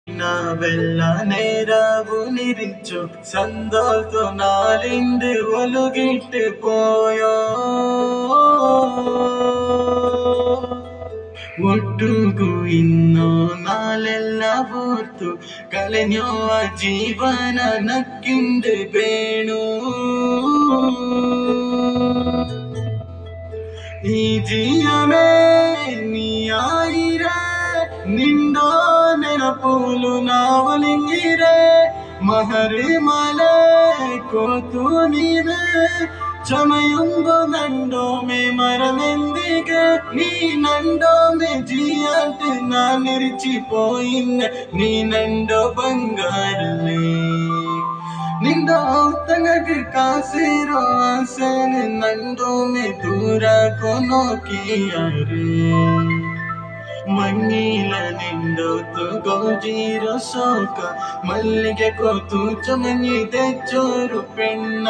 ನಾವೆಲ್ಲ നേരവു നിരിച്ചു സന്തോഷനാലിണ്ട് ഒലുകിട്ട് പോയോ ಒಟ್ಟುಗೂ ಇನ್ನೋ ನಾಳೆಲ್ಲ ಹೊತ್ತು ಕಳೆഞ്ഞೋ ಆ ಜೀವನ ನಕ್ಕಿಂದು ಬೇಣು ಈ ಜೀವಮೇ ನೀಯಾಯಿರೆ ನಿಂಡೋ ನೆನಪುಲು ನಾವಲಿಂಗಿರೆ ಮಹರಿ ಮಲೆ ಕೋತು ನೀವೆ ചമയുമ്പോ നണ്ടോമേ മരമെന്തിക്ക് നീ നണ്ടോമേ ജിയാട്ട് ഞാൻ നിരിച്ചു പോയിന്ന നീ നണ്ടോ ಬಂಗಾರಲೇ ನಿಂದ ಔತಂಗಕ್ಕೆ ಕಾಸಿರೋ ಆಸೆನೆ ನಂದೊಮ್ಮೆ ದೂರ ಕೊನೋಕಿಯಾರೆ ಮಣ್ಣಿಲ ನಿಂದೋತು ಗೋಜಿರೋ ಸೋಕ ಮಲ್ಲಿಗೆ ಕೋತು ಚಮನಿ ತೆಚ್ಚೋರು ಪೆಣ್ಣ